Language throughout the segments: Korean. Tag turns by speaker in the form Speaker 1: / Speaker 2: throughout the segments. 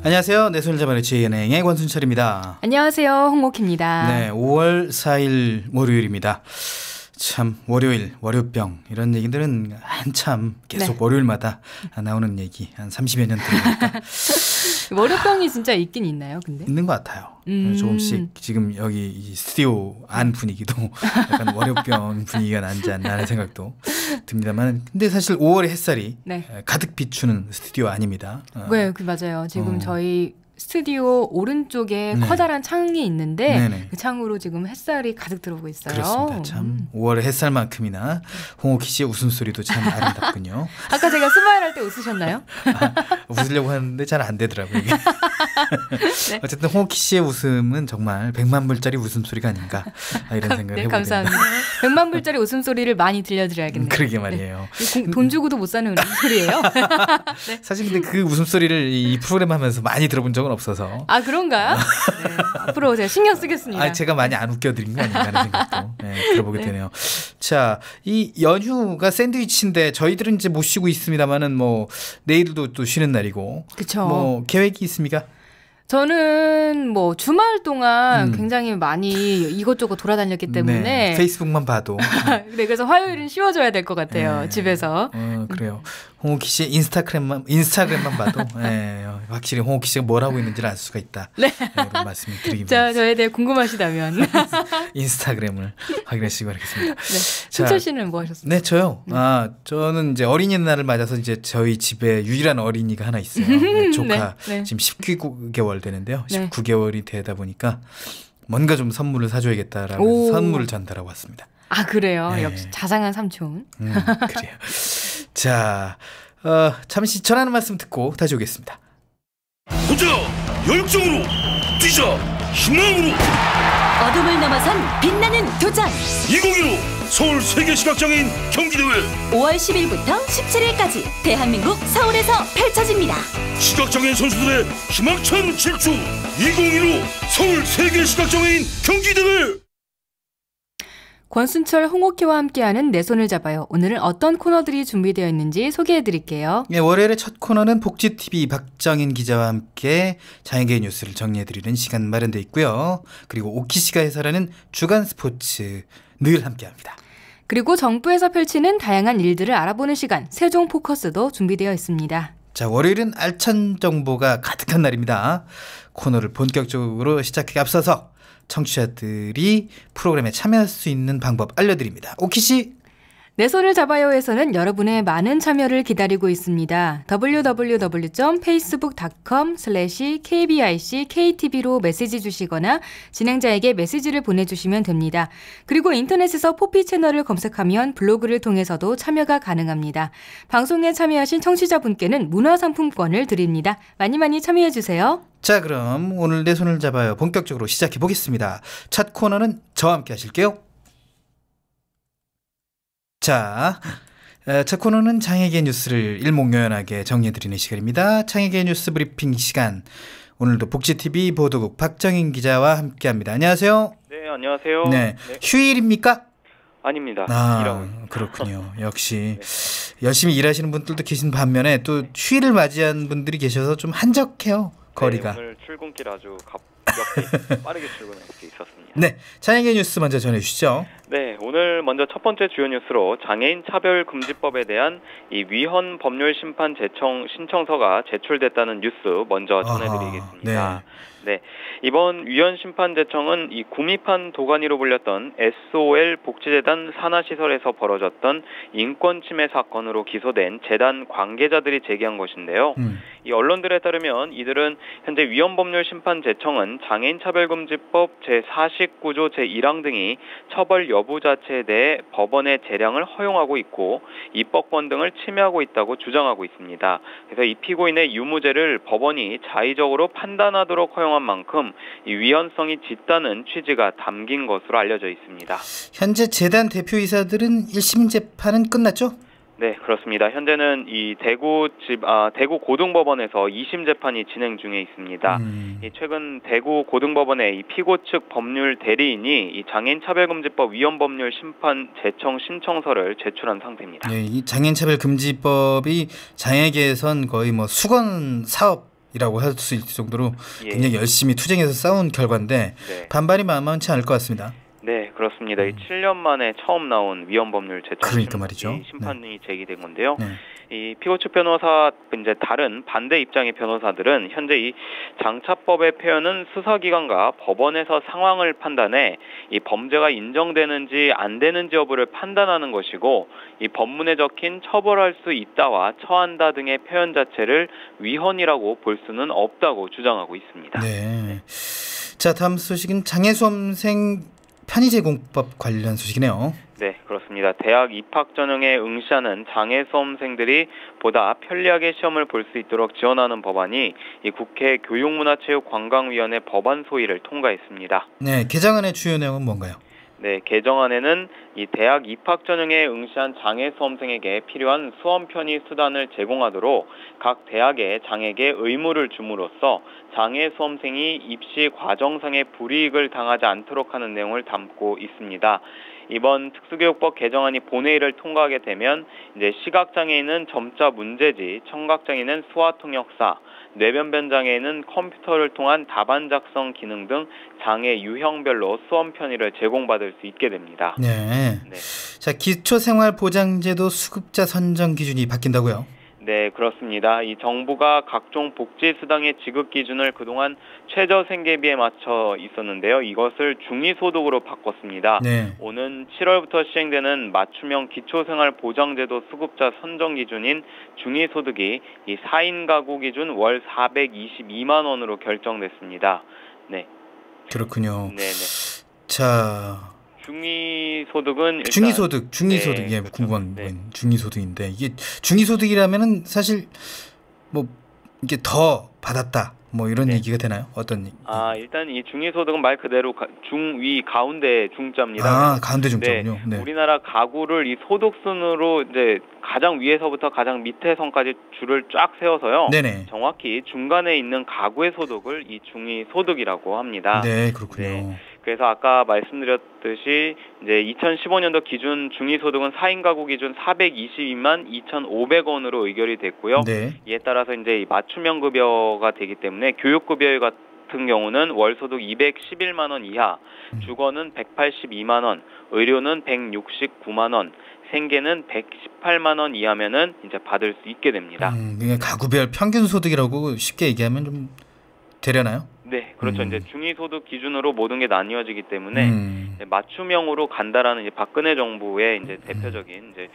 Speaker 1: 안녕하세요. 내 손을 잡아내 지혜은행의 권순철입니다.
Speaker 2: 안녕하세요. 홍옥희입니다.
Speaker 1: 네, 5월 4일 월요일입니다. 참 월요일, 월요병 이런 얘기들은 한참 계속 월요일마다 나오는 얘기 한 30여 년 되니까
Speaker 2: 월요병이 진짜 있긴 있나요? 근데
Speaker 1: 있는 것 같아요. 조금씩 지금 여기 이 스튜디오 안 분위기도 약간 월요병 분위기가 나지 않나 하는 생각도 듭니다만, 근데 사실 5월의 햇살이 가득 비추는 스튜디오 아닙니다.
Speaker 2: 네, 맞아요. 지금 저희 스튜디오 오른쪽에 커다란 창이 있는데 그 창으로 지금 햇살이 가득 들어오고 있어요.
Speaker 1: 그렇습니다. 참 5월의 햇살만큼이나 홍옥희 씨의 웃음소리도 참 아름답군요.
Speaker 2: 아까 제가 스마일 할 때 웃으셨나요?
Speaker 1: 웃으려고 하는데 잘 안 되더라고요. 이게. 네. 어쨌든 홍옥희 씨의 웃음은 정말 100만 불짜리 웃음소리가 아닌가 이런 생각을 해보게
Speaker 2: 감사합니다. 됩니다. 100만 불짜리 웃음소리를 많이 들려드려야겠네요.
Speaker 1: 그러게 말이에요.
Speaker 2: 돈 주고도 못 사는 웃음소리예요.
Speaker 1: 네. 사실 근데 그 웃음소리를 이 프로그램 하면서 많이 들어본 적은 없어서.
Speaker 2: 아, 그런가요? 네. 앞으로 제가 신경 쓰겠습니다.
Speaker 1: 제가 많이 안 웃겨드린 거 아닌가 하는 생각도 들어보게 되네요. 자, 이 연휴가 샌드위치인데 저희들은 이제 못 쉬고 있습니다만은 뭐 내일도 또 쉬는 날이고.
Speaker 2: 그쵸.
Speaker 1: 뭐 계획이 있습니까?
Speaker 2: 저는 뭐 주말 동안 굉장히 많이 이것저것 돌아다녔기 때문에
Speaker 1: 페이스북만 봐도
Speaker 2: 네, 그래서 화요일은 쉬어줘야 될 것 같아요. 집에서.
Speaker 1: 그래요. 홍옥희 씨의 인스타그램만 봐도 확실히 홍옥희 씨가 뭘 하고 있는지를 알 수가 있다. 네. 이런 말씀을 드리겠습니다.
Speaker 2: 자, 저에 대해 궁금하시다면
Speaker 1: 인스타그램을 확인하시기 바라겠습니다.
Speaker 2: 네. 순철 씨는 뭐 하셨어요?
Speaker 1: 네, 저요. 저는 이제 어린이날을 맞아서 이제 저희 집에 유일한 어린이가 하나 있어요. 네, 조카 지금 19개월 되는데요. 19개월이 되다 보니까 뭔가 좀 선물을 사줘야겠다라는 선물을 전달하고 왔습니다.
Speaker 2: 아, 그래요? 역시 자상한 삼촌.
Speaker 1: 그래요. 자, 잠시 전하는 말씀 듣고 다시 오겠습니다.
Speaker 3: 보자! 열정으로! 뛰자! 희망으로!
Speaker 4: 어둠을 넘어선 빛나는 도전!
Speaker 3: 2015 서울 세계시각장애인 경기대회
Speaker 4: 5월 10일부터 17일까지 대한민국 서울에서 펼쳐집니다.
Speaker 3: 시각장애인 선수들의 희망찬 질주 2015 서울 세계시각장애인 경기대회.
Speaker 2: 권순철, 홍옥희와 함께하는 내 손을 잡아요. 오늘은 어떤 코너들이 준비되어 있는지 소개해드릴게요.
Speaker 1: 네, 월요일의 첫 코너는 복지TV 박정인 기자와 함께 장애계 뉴스를 정리해드리는 시간 마련되어 있고요. 그리고 오키 씨가 해설하는 주간 스포츠 늘 함께합니다.
Speaker 2: 그리고 정부에서 펼치는 다양한 일들을 알아보는 시간 세종 포커스도 준비되어 있습니다.
Speaker 1: 자, 월요일은 알찬 정보가 가득한 날입니다. 코너를 본격적으로 시작하기 앞서서 청취자들이 프로그램에 참여할 수 있는 방법 알려드립니다. 오키 씨.
Speaker 2: 내 손을 잡아요에서는 여러분의 많은 참여를 기다리고 있습니다. www.facebook.com/kbicktV로 메시지 주시거나 진행자에게 메시지를 보내주시면 됩니다. 그리고 인터넷에서 포피 채널을 검색하면 블로그를 통해서도 참여가 가능합니다. 방송에 참여하신 청취자분께는 문화상품권을 드립니다. 많이 많이 참여해주세요.
Speaker 1: 자, 그럼 오늘 내 손을 잡아요. 본격적으로 시작해 보겠습니다. 첫 코너는 저와 함께 하실게요. 자, 첫 코너는 장애계 뉴스를 일목요연하게 정리해드리는 시간입니다. 장애계 뉴스 브리핑 시간. 오늘도 복지TV 보도국 박정인 기자와 함께합니다. 안녕하세요.
Speaker 5: 네, 안녕하세요.
Speaker 1: 네, 휴일입니까?
Speaker 5: 아닙니다.
Speaker 1: 그렇군요. 역시 열심히 일하시는 분들도 계신 반면에 또 휴일을 맞이한 분들이 계셔서 좀 한적해요. 거리가.
Speaker 5: 네, 오늘 출근길 아주 갑자기 빠르게 출근할 수 있었습니다.
Speaker 1: 네, 장애계 뉴스 먼저 전해주시죠.
Speaker 5: 네, 오늘 먼저 첫 번째 주요 뉴스로 장애인 차별금지법에 대한 이 위헌 법률 심판 신청서가 제출됐다는 뉴스 먼저 전해드리겠습니다. 네, 이번 위헌 심판 제청은 이 구미판 도가니로 불렸던 SOL 복지재단 산하시설에서 벌어졌던 인권 침해 사건으로 기소된 재단 관계자들이 제기한 것인데요. 이 언론들에 따르면 이들은 현재 위헌 법률 심판 제청은 장애인 차별금지법 제49조 제1항 등이 처벌 여부 자체에 대해 법원의 재량을 허용하고 있고 입법권 등을 침해하고 있다고 주장하고 있습니다. 그래서 이 피고인의 유무죄를 법원이 자의적으로 판단하도록 허용한 만큼 이 위헌성이 짙다는 취지가 담긴 것으로 알려져 있습니다.
Speaker 1: 현재 재단 대표이사들은 1심 재판은 끝났죠?
Speaker 5: 네, 그렇습니다. 현재는 이 대구 고등법원에서 2심 재판이 진행 중에 있습니다. 최근 대구 고등법원의 이 피고 측 법률 대리인이 이 장애인 차별금지법 위헌 법률 심판 제청 신청서를 제출한 상태입니다.
Speaker 1: 네, 이 장애인 차별금지법이 장애계에선 거의 뭐 수건 사업 이라고 할 수 있을 정도로 굉장히 열심히 투쟁해서 싸운 결과인데 반발이 만만치 않을 것 같습니다.
Speaker 5: 네, 그렇습니다. 이 7년 만에 처음 나온 위헌법률 제청 심판이 제기된 건데요. 이 피고 측 변호사 이제 다른 반대 입장의 변호사들은 현재 이 장차법의 표현은 수사기관과 법원에서 상황을 판단해 이 범죄가 인정되는지 안 되는지 여부를 판단하는 것이고 이 법문에 적힌 처벌할 수 있다와 처한다 등의 표현 자체를 위헌이라고 볼 수는 없다고 주장하고 있습니다.
Speaker 1: 네. 자, 다음 소식은 장애수험생 편의 제공법 관련 소식이네요.
Speaker 5: 네, 그렇습니다. 대학 입학 전형에 응시하는 장애 수험생들이 보다 편리하게 시험을 볼 수 있도록 지원하는 법안이 이 국회 교육문화체육관광위원회 법안 소위를 통과했습니다.
Speaker 1: 네, 개정안의 주요 내용은 뭔가요?
Speaker 5: 네, 개정안에는 이 대학 입학 전형에 응시한 장애 수험생에게 필요한 수험 편의 수단을 제공하도록 각 대학에 장에게 의무를 줌으로써 장애 수험생이 입시 과정상의 불이익을 당하지 않도록 하는 내용을 담고 있습니다. 이번 특수교육법 개정안이 본회의를 통과하게 되면 이제 시각장애인은 점자 문제지, 청각장애인은 수화통역사, 뇌변변장애인은 컴퓨터를 통한 답안 작성 기능 등 장애 유형별로 수험 편의를 제공받을 수 있게 됩니다.
Speaker 1: 네. 자, 기초생활보장제도 수급자 선정 기준이 바뀐다고요?
Speaker 5: 네, 그렇습니다. 이 정부가 각종 복지수당의 지급 기준을 그동안 최저생계비에 맞춰 있었는데요. 이것을 중위소득으로 바꿨습니다. 네. 오는 7월부터 시행되는 맞춤형 기초생활보장제도 수급자 선정 기준인 중위소득이 이 4인 가구 기준 월 422만 원으로 결정됐습니다. 네.
Speaker 1: 그렇군요.
Speaker 5: 네네.
Speaker 1: 자.
Speaker 5: 중위소득은 일단
Speaker 1: 중위소득 예, 그렇죠. 궁금한 건 중위소득인데 이게 중위소득이라면은 사실 뭐 이게 더 받았다 뭐 이런 얘기가 되나요? 어떤 얘기?
Speaker 5: 일단 이 중위소득은 말 그대로 중위 가운데 중자입니다.
Speaker 1: 가운데 중자군요.
Speaker 5: 네. 우리나라 가구를 이 소득순으로 이제 가장 위에서부터 가장 밑에 선까지 줄을 쫙 세워서요.
Speaker 1: 네네.
Speaker 5: 정확히 중간에 있는 가구의 소득을 이 중위소득이라고 합니다.
Speaker 1: 네, 그렇군요.
Speaker 5: 네. 그래서 아까 말씀드렸듯이 이제 2015년도 기준 중위소득은 4인 가구 기준 422만 2,500원으로 의결이 됐고요.
Speaker 1: 네.
Speaker 5: 이에 따라서 이제 맞춤형 급여가 되기 때문에 교육급여 같은 경우는 월소득 211만 원 이하, 주거는 182만 원, 의료는 169만 원, 생계는 118만 원 이하면은 이제 받을 수 있게 됩니다.
Speaker 1: 가구별 평균 소득이라고 쉽게 얘기하면 좀 되려나요?
Speaker 5: 네, 그렇죠. 이제 중위소득 기준으로 모든 게 나뉘어지기 때문에 맞춤형으로 간다라는 이제 박근혜 정부의 이제 대표적인 이제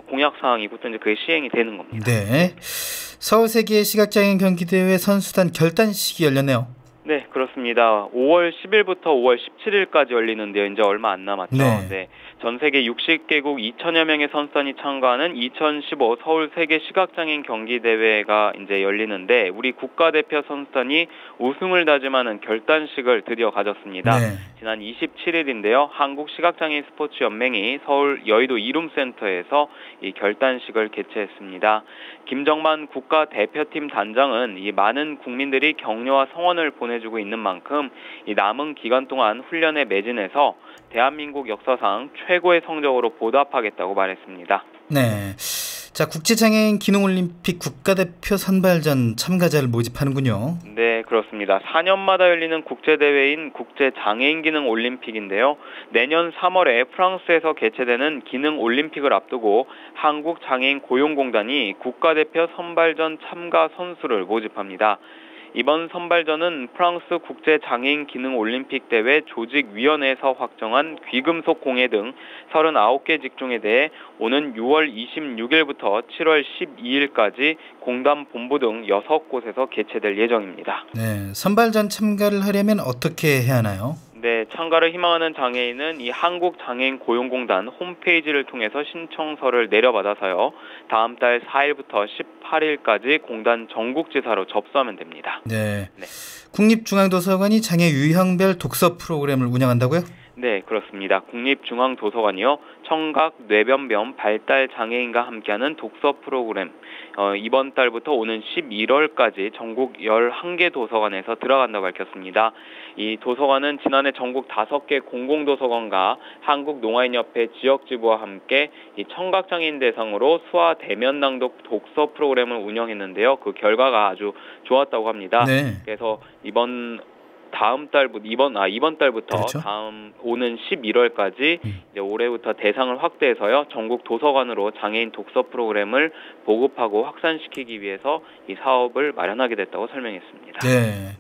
Speaker 5: 공약 사항이부터 이제 그게 시행이 되는 겁니다.
Speaker 1: 네. 서울 세계 시각장애인 경기대회 선수단 결단식이 열렸네요.
Speaker 5: 네, 그렇습니다. 5월 10일부터 5월 17일까지 열리는데요. 이제 얼마 안 남았죠. 네. 전 세계 60개국 2천여 명의 선수단이 참가하는 2015 서울 세계 시각장애인 경기대회가 이제 열리는데 우리 국가대표 선수단이 우승을 다짐하는 결단식을 드디어 가졌습니다. 네. 지난 27일인데요. 한국시각장애인 스포츠연맹이 서울 여의도 이룸센터에서 이 결단식을 개최했습니다. 김정만 국가대표팀 단장은 이 많은 국민들이 격려와 성원을 보내주고 있는 만큼 이 남은 기간 동안 훈련에 매진해서 대한민국 역사상 최고의 성적으로 보답하겠다고 말했습니다. 네.
Speaker 1: 자, 국제장애인 기능올림픽 국가대표 선발전 참가자를 모집하는군요.
Speaker 5: 네, 그렇습니다. 4년마다 열리는 국제대회인 국제장애인 기능올림픽인데요. 내년 3월에 프랑스에서 개최되는 기능올림픽을 앞두고 한국장애인 고용공단이 국가대표 선발전 참가 선수를 모집합니다. 이번 선발전은 프랑스 국제장애인 기능올림픽 대회 조직위원회에서 확정한 귀금속 공예 등 39개 직종에 대해 오는 6월 26일부터 7월 12일까지 공단 본부 등 6곳에서 개최될 예정입니다.
Speaker 1: 네, 선발전 참가를 하려면 어떻게 해야 하나요?
Speaker 5: 네, 참가를 희망하는 장애인은 이 한국장애인 고용공단 홈페이지를 통해서 신청서를 내려받아서요. 다음 달 4일부터 18일까지 공단 전국지사로 접수하면 됩니다.
Speaker 1: 네. 국립중앙도서관이 장애 유형별 독서 프로그램을 운영한다고요?
Speaker 5: 네, 그렇습니다. 국립중앙도서관이요. 청각 뇌변변 발달 장애인과 함께하는 독서 프로그램 이번 달부터 오는 11월까지 전국 11개 도서관에서 들어간다고 밝혔습니다. 이 도서관은 지난해 전국 5개 공공도서관과 한국농아인협회 지역지부와 함께 이 청각장애인 대상으로 수화 대면 낭독 독서 프로그램을 운영했는데요. 그 결과가 아주 좋았다고 합니다.
Speaker 1: 네.
Speaker 5: 그래서 이번 달부터
Speaker 1: 그렇죠?
Speaker 5: 다음 오는 11월까지 이제 올해부터 대상을 확대해서요. 전국 도서관으로 장애인 독서 프로그램을 보급하고 확산시키기 위해서 이 사업을 마련하게 됐다고 설명했습니다.
Speaker 1: 네.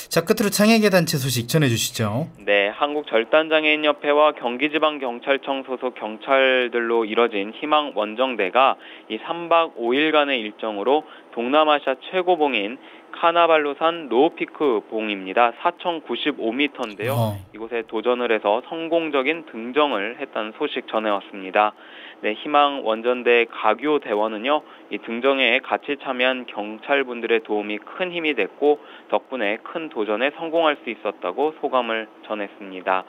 Speaker 1: 자, 끝으로 장애계 단체 소식 전해 주시죠.
Speaker 5: 네, 한국절단장애인협회와 경기지방경찰청 소속 경찰들로 이뤄진 희망 원정대가 이 3박 5일간의 일정으로 동남아시아 최고봉인 카나발루산 로우피크 봉입니다. 4,095m인데요. 이곳에 도전을 해서 성공적인 등정을 했다는 소식 전해왔습니다. 네, 희망 원전대 가교 대원은요, 이 등정에 같이 참여한 경찰분들의 도움이 큰 힘이 됐고 덕분에 큰 도전에 성공할 수 있었다고 소감을 전했습니다.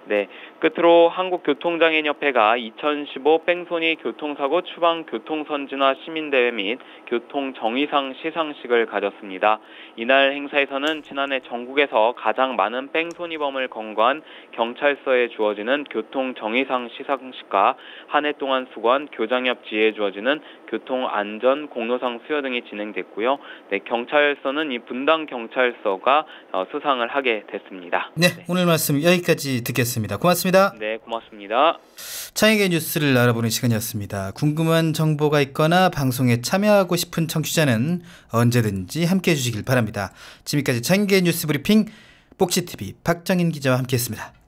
Speaker 5: 네, 끝으로 한국교통장애인협회가 2015 뺑소니 교통사고 추방 교통선진화 시민대회 및 교통정의상 시상식을 가졌습니다. 이날 행사에서는 지난해 전국에서 가장 많은 뺑소니범을 검거한 경찰서에 주어지는 교통정의상 시상식과 한 해 동안 수고한 교장협 지회에 주어지는 교통안전 공로상 수여 등이 진행됐고요. 네, 경찰서는 이 분당 경찰서가 수상을 하게 됐습니다.
Speaker 1: 네, 오늘 말씀 여기까지 듣겠습니다. 고맙습니다.
Speaker 5: 네, 고맙습니다.
Speaker 1: 장애계 뉴스를 알아보는 시간이었습니다. 궁금한 정보가 있거나 방송에 참여하고 싶은 청취자는 언제든지 함께해 주시길 바랍니다. 지금까지 장애계 뉴스 브리핑 복지TV 박정인 기자와 함께했습니다.